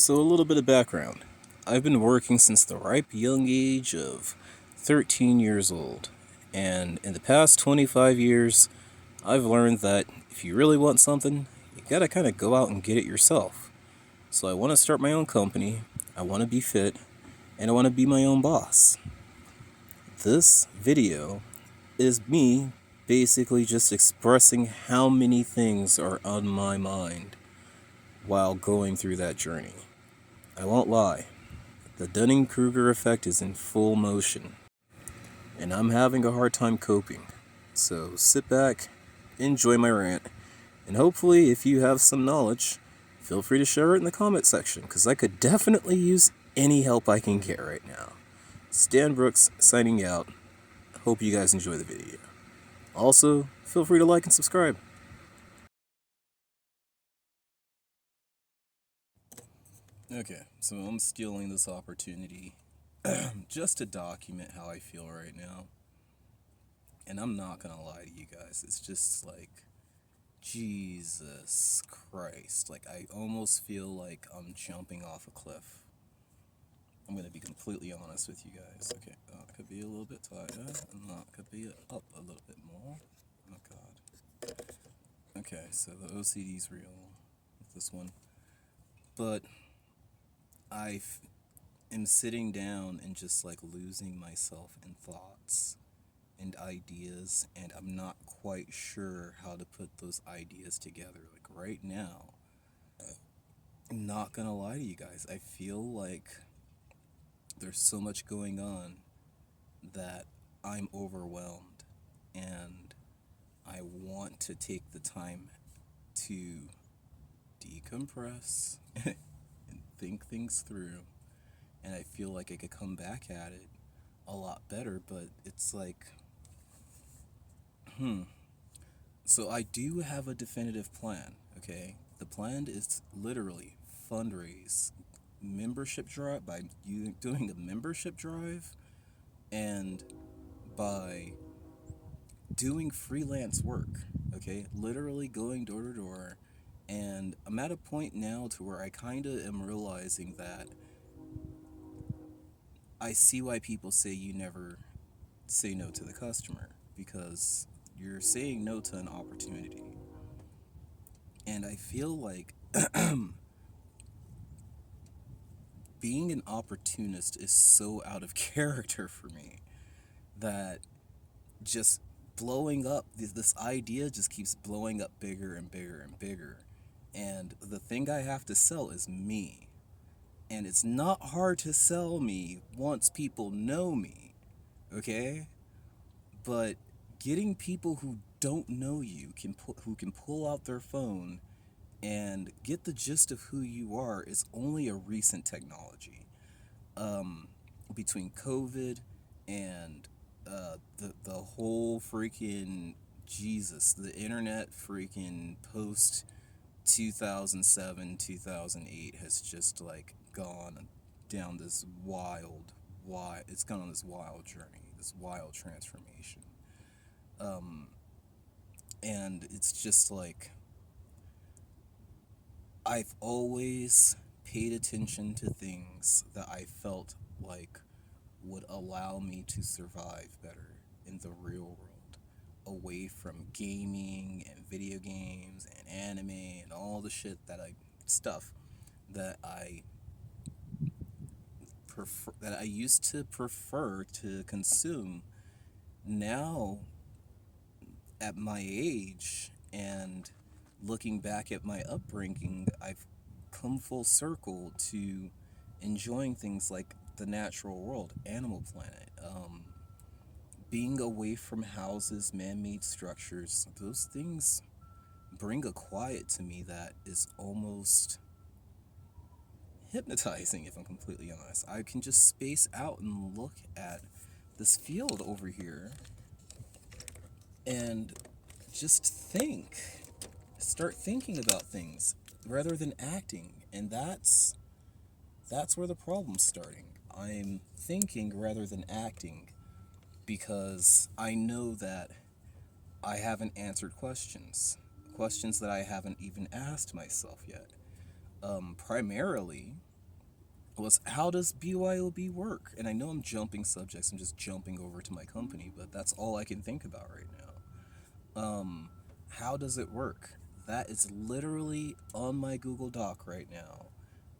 So, a little bit of background. I've been working since the ripe young age of 13 years old, and in the past 25 years, I've learned that if you really want something, you gotta kind of go out and get it yourself. So, I want to start my own company, I want to be fit, and I want to be my own boss. This video is me basically just expressing how many things are on my mind while going through that journey. I won't lie. The Dunning-Kruger effect is in full motion, and I'm having a hard time coping. So sit back, enjoy my rant, and hopefully if you have some knowledge, feel free to share it in the comment section, because I could definitely use any help I can get right now. Stan Brooks signing out. Hope you guys enjoy the video. Also, feel free to like and subscribe. Okay, so I'm stealing this opportunity just to document how I feel right now. And I'm not gonna lie to you guys, it's just like, Jesus Christ. Like, I almost feel like I'm jumping off a cliff. I'm gonna be completely honest with you guys. Okay, it could be a little bit tighter, and that could be up a little bit more. Oh god. Okay, so the OCD's real with this one. But I am sitting down and just like losing myself in thoughts and ideas, and I'm not quite sure how to put those ideas together. Like right now, I'm not gonna lie to you guys, I feel like there's so much going on that I'm overwhelmed, and I want to take the time to decompress and think things through, and I feel like I could come back at it a lot better, but it's like, So I do have a definitive plan, okay? The plan is literally fundraise membership drive by you doing a membership drive, and by doing freelance work, okay? Literally going door to door. And I'm at a point now to where I kind of am realizing that I see why people say you never say no to the customer, because you're saying no to an opportunity. And I feel like being an opportunist is so out of character for me that just blowing up, this idea just keeps blowing up bigger and bigger and bigger. And the thing I have to sell is me. And it's not hard to sell me once people know me, okay? But getting people who don't know you, who can pull out their phone and get the gist of who you are, is only a recent technology. Between COVID and the whole freaking the internet freaking post 2007 2008 has just like gone down this it's gone on this wild journey, this wild transformation. And it's just like, I've always paid attention to things that I felt like would allow me to survive better in the real world, away from gaming and video games and anime and all the stuff that I that I used to prefer to consume. Now, at my age and looking back at my upbringing, I've come full circle to enjoying things like the natural world, Animal Planet, being away from houses, man-made structures. Those things bring a quiet to me that is almost hypnotizing, if I'm completely honest. I can just space out and look at this field over here and just start thinking about things rather than acting. And that's where the problem's starting. I'm thinking rather than acting because I know that I haven't answered questions that I haven't even asked myself yet. Primarily was how does BYOB work? And I know I'm jumping subjects, I'm just jumping over to my company, but that's all I can think about right now. How does it work? That is literally on my Google Doc right now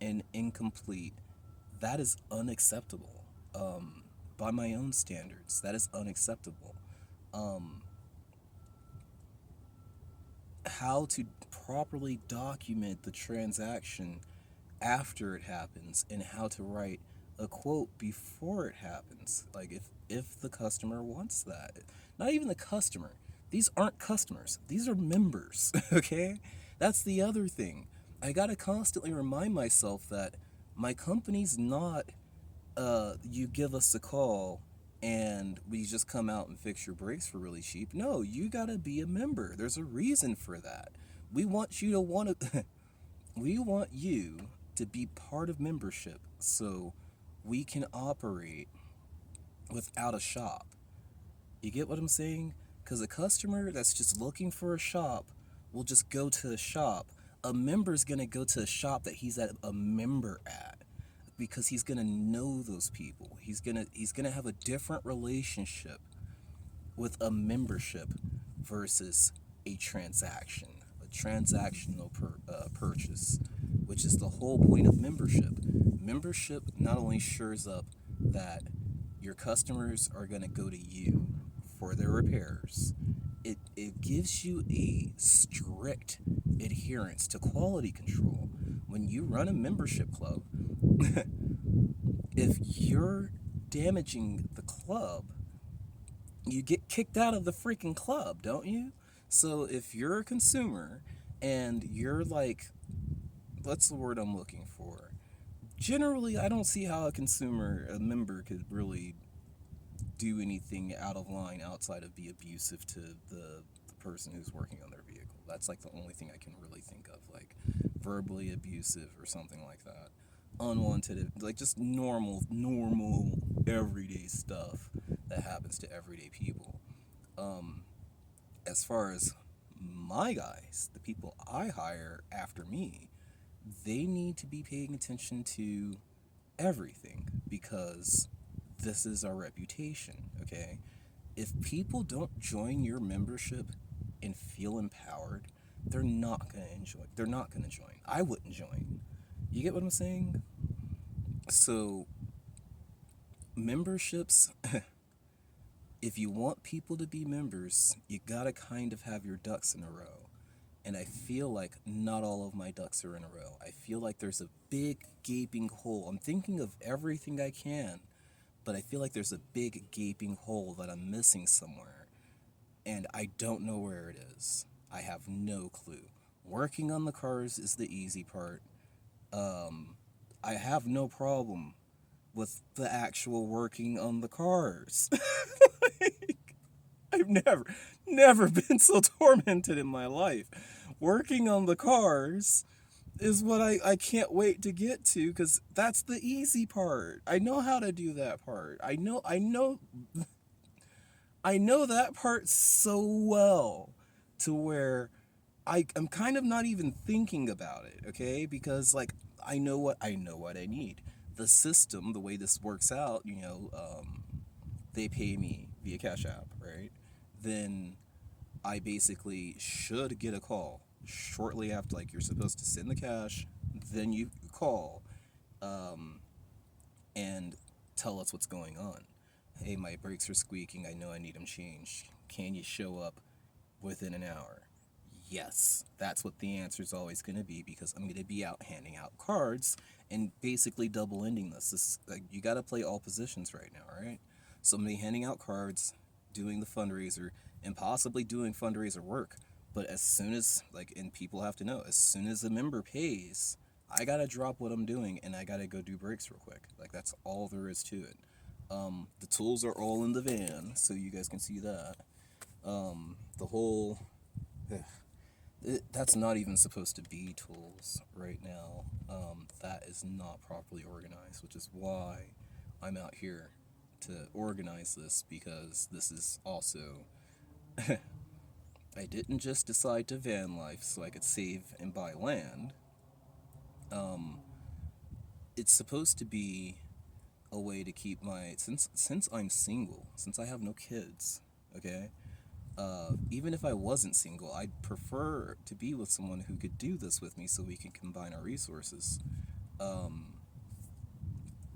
and incomplete. That is unacceptable. By my own standards, that is unacceptable. Um, how to properly document the transaction after it happens and how to write a quote before it happens, like if the customer wants that. Not even the customer, these aren't customers, these are members. Okay, that's the other thing. I gotta constantly remind myself that my company's not you give us a call and we just come out and fix your brakes for really cheap. No, you gotta be a member. There's a reason for that. We want you to want to we want you to be part of membership so we can operate without a shop. You get what I'm saying? Because a customer that's just looking for a shop will just go to a shop. A member's gonna go to a shop that he's at a member at because he's gonna know those people. He's gonna have a different relationship with a membership versus a transaction, a transactional purchase, which is the whole point of membership. Membership not only shores up that your customers are going to go to you for their repairs, it gives you a strict adherence to quality control. When you run a membership club, if you're damaging the club, you get kicked out of the freaking club, don't you? So if you're a consumer and you're like, what's the word I'm looking for? Generally, I don't see how a member could really do anything out of line outside of be abusive to the person who's working on their vehicle. That's like the only thing I can really think of, like verbally abusive or something like that. Unwanted, like just normal, everyday stuff that happens to everyday people. Um, as far as my guys, the people I hire after me, they need to be paying attention to everything because this is our reputation, okay? If people don't join your membership and feel empowered, they're not going to join. I wouldn't join. You get what I'm saying? So, memberships, if you want people to be members, you got to kind of have your ducks in a row. And I feel like not all of my ducks are in a row. I feel like there's a big gaping hole. I'm thinking of everything I can, but I feel like there's a big gaping hole that I'm missing somewhere, and I don't know where it is. I have no clue. Working on the cars is the easy part. I have no problem with the actual working on the cars. I've never been so tormented in my life. Working on the cars is what I can't wait to get to because that's the easy part. I know how to do that part. I know that part so well to where I'm kind of not even thinking about it, okay? Because like I know what I need. The system, the way this works out, they pay me via Cash App, right? Then I basically should get a call shortly after, like you're supposed to send the cash, then you call and tell us what's going on. Hey, my brakes are squeaking. I know I need them changed. Can you show up within an hour? Yes, that's what the answer is always going to be because I'm going to be out handing out cards and basically double ending this. This is, like, you got to play all positions right now, all right? So I'm going to be handing out cards, doing the fundraiser, and possibly doing fundraiser work. But as soon as, like, and people have to know, as soon as a member pays, I got to drop what I'm doing and I got to go do breaks real quick. Like, that's all there is to it. The tools are all in the van, so you guys can see that. The whole that's not even supposed to be tools right now. That is not properly organized, which is why I'm out here to organize this because this is also. I didn't just decide to van life so I could save and buy land. it's supposed to be a way to keep my since I'm single, since I have no kids, okay? Even if I wasn't single, I'd prefer to be with someone who could do this with me so we can combine our resources. Um,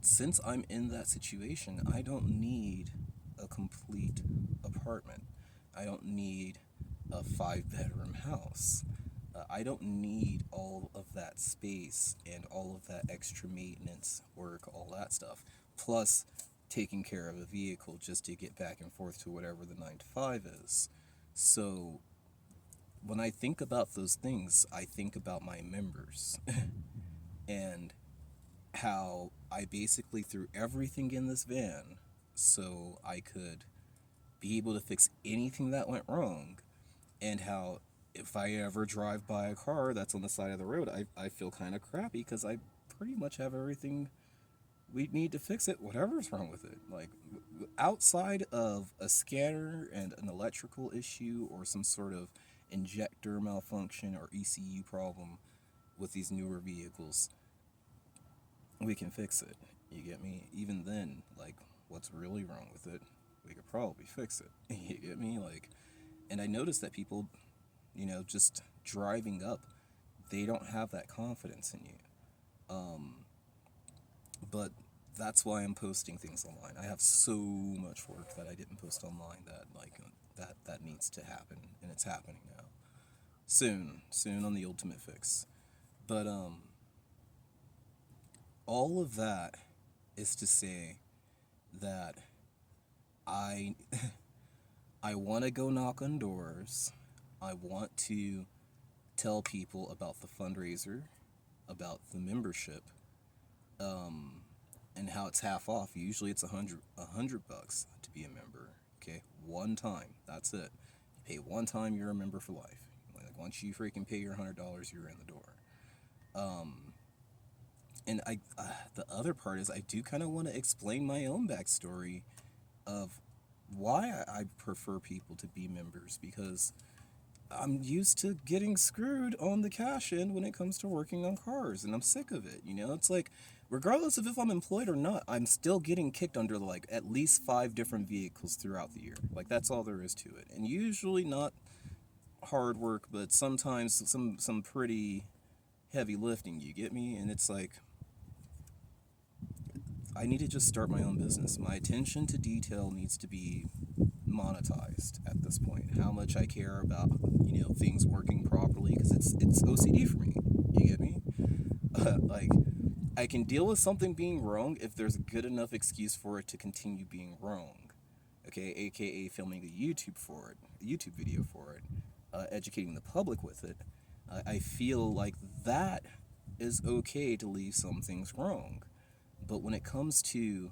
since I'm in that situation, I don't need a complete apartment. I don't need a 5 bedroom house. I don't need all of that space and all of that extra maintenance work, all that stuff. Plus, taking care of a vehicle just to get back and forth to whatever the 9 to 5 is. So, when I think about those things, I think about my members and how I basically threw everything in this van so I could be able to fix anything that went wrong, and how if I ever drive by a car that's on the side of the road, I feel kind of crappy because I pretty much have everything we need to fix it, whatever's wrong with it. Like, outside of a scanner and an electrical issue or some sort of injector malfunction or ECU problem with these newer vehicles, we can fix it. You get me? Even then, like, what's really wrong with it, we could probably fix it. You get me? Like, and I noticed that people, just driving up, they don't have that confidence in you. But that's why I'm posting things online. I have so much work that I didn't post online that that needs to happen, and it's happening now. Soon on the Ultimate Fix. But all of that is to say that I I want to go knock on doors. I want to tell people about the fundraiser, about the membership, um, and how it's half off. Usually it's $100 to be a member. Okay, one time. That's it. You pay one time, you're a member for life. Like, once you freaking pay your $100, you're in the door. And the other part is I do kind of want to explain my own backstory of why I prefer people to be members, because I'm used to getting screwed on the cash end when it comes to working on cars, and I'm sick of it. It's like, regardless of if I'm employed or not, I'm still getting kicked under like at least 5 different vehicles throughout the year. Like, that's all there is to it, and usually not hard work, but sometimes some pretty heavy lifting. You get me? And it's like, I need to just start my own business. My attention to detail needs to be monetized at this point. How much I care about, things working properly, because it's OCD for me. You get me? Like, I can deal with something being wrong if there's a good enough excuse for it to continue being wrong. Okay, aka filming a YouTube video for it, educating the public with it. I feel like that is okay to leave some things wrong. But when it comes to,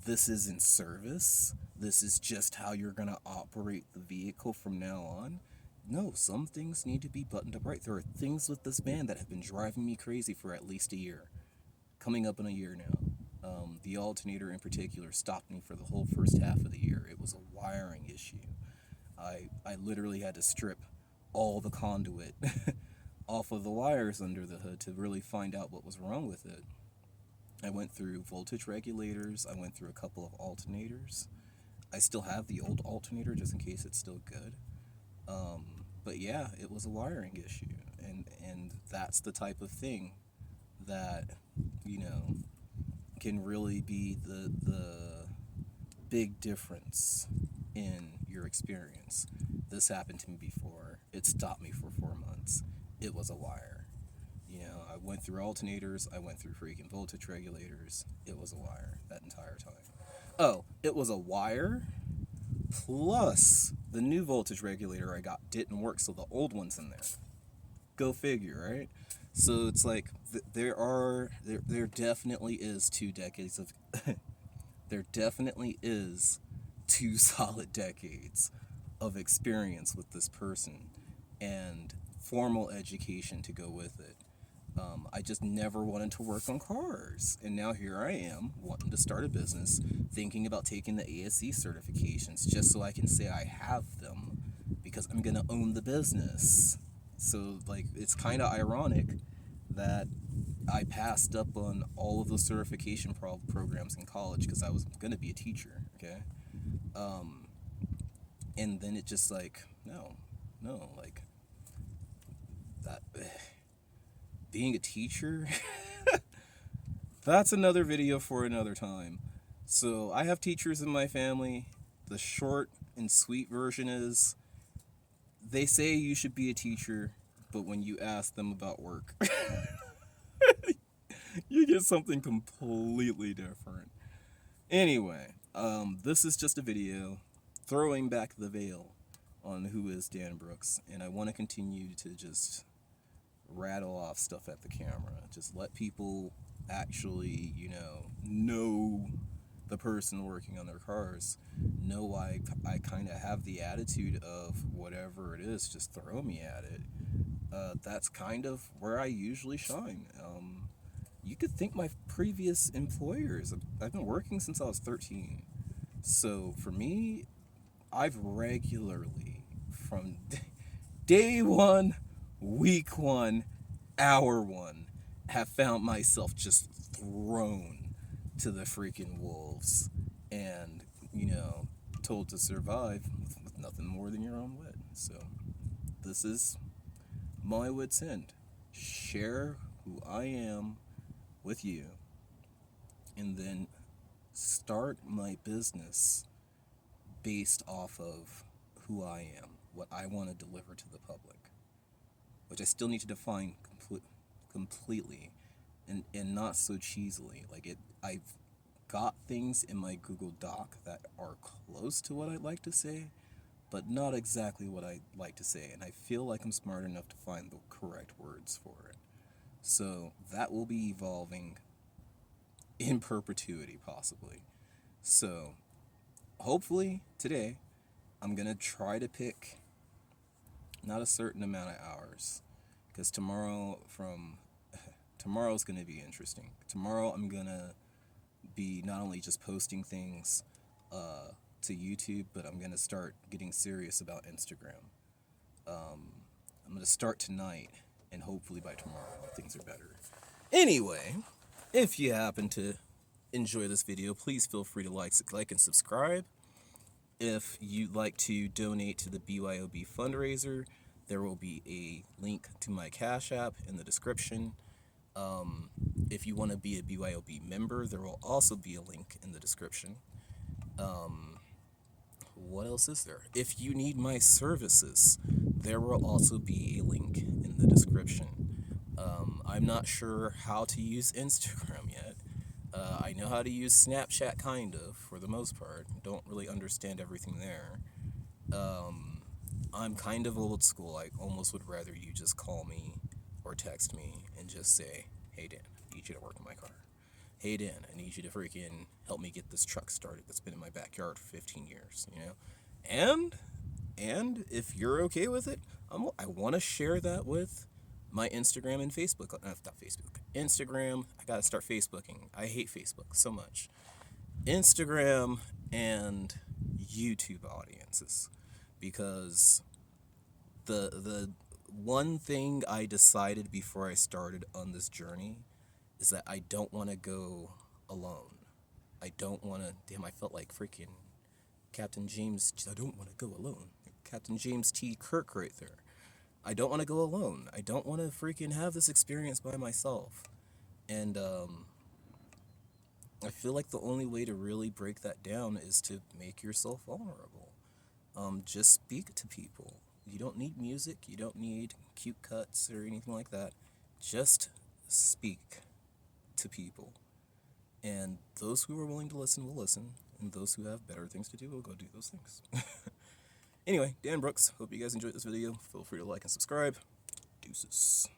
this is in service, this is just how you're going to operate the vehicle from now on, no, some things need to be buttoned up right. There are things with this van that have been driving me crazy for at least a year. Coming up in a year now. The alternator in particular stopped me for the whole first half of the year. It was a wiring issue. I literally had to strip all the conduit off of the wires under the hood to really find out what was wrong with it. I went through voltage regulators. I went through a couple of alternators. I still have the old alternator just in case it's still good. But yeah, it was a wiring issue, and that's the type of thing that, can really be the big difference in your experience. This happened to me before. It stopped me for 4 months. It was a wire. I went through alternators, I went through freaking voltage regulators. It was a wire that entire time. Oh, it was a wire, plus the new voltage regulator I got didn't work, so the old one's in there. Go figure, right? So it's like, there definitely is 2 decades of there definitely is 2 solid decades of experience with this person, and formal education to go with it. I just never wanted to work on cars. And now here I am, wanting to start a business, thinking about taking the ASE certifications just so I can say I have them, because I'm going to own the business. So, like, it's kind of ironic that I passed up on all of the certification programs in college because I was going to be a teacher, okay? Um, and then it just like, no, no, like that. Being a teacher, that's another video for another time. So I have teachers in my family. The short and sweet version is they say you should be a teacher, but when you ask them about work, you get something completely different. Anyway, this is just a video throwing back the veil on who is Dan Brooks, and I want to continue to just rattle off stuff at the camera. Just let people actually, know the person working on their cars. Know I kind of have the attitude of whatever it is, just throw me at it. That's kind of where I usually shine. You could think my previous employers, I've been working since I was 13. So for me, I've regularly, from day one, week one, hour one, have found myself just thrown to the freaking wolves and, told to survive with nothing more than your own wit. So this is my wit's end. Share who I am with you, and then start my business based off of who I am, what I want to deliver to the public, which I still need to define completely, and not so cheesily. I've got things in my Google Doc that are close to what I'd like to say, but not exactly what I'd like to say, and I feel like I'm smart enough to find the correct words for it. So that will be evolving in perpetuity, possibly. So hopefully today I'm gonna try to pick not a certain amount of hours, because tomorrow's gonna be interesting. Tomorrow I'm gonna be not only just posting things to YouTube, but I'm gonna start getting serious about Instagram. I'm gonna start tonight, and hopefully by tomorrow things are better. Anyway, if you happen to enjoy this video, please feel free to like and subscribe. If you'd like to donate to the BYOB fundraiser, there will be a link to my Cash App in the description. If you want to be a BYOB member, there will also be a link in the description. What else is there? If you need my services, there will also be a link in the description. I'm not sure how to use Instagram yet. I know how to use Snapchat, kind of, for the most part. Don't really understand everything there. I'm kind of old school. I almost would rather you just call me or text me and just say, hey Dan, I need you to work in my car. Hey Dan, I need you to freaking help me get this truck started that's been in my backyard for 15 years, And if you're okay with it, I want to share that with my Instagram and Facebook. Not Facebook. Instagram. I gotta start Facebooking. I hate Facebook so much. Instagram and YouTube audiences, because the one thing I decided before I started on this journey is that I don't want to go alone. I don't want to. Damn, I felt like freaking Captain James. I don't want to go alone. Captain James T. Kirk right there. I don't want to go alone. I don't want to freaking have this experience by myself. And I feel like the only way to really break that down is to make yourself vulnerable. Just speak to people. You don't need music. You don't need cute cuts or anything like that. Just speak to people. And those who are willing to listen will listen. And those who have better things to do will go do those things. Anyway, Dan Brooks. Hope you guys enjoyed this video. Feel free to like and subscribe. Deuces.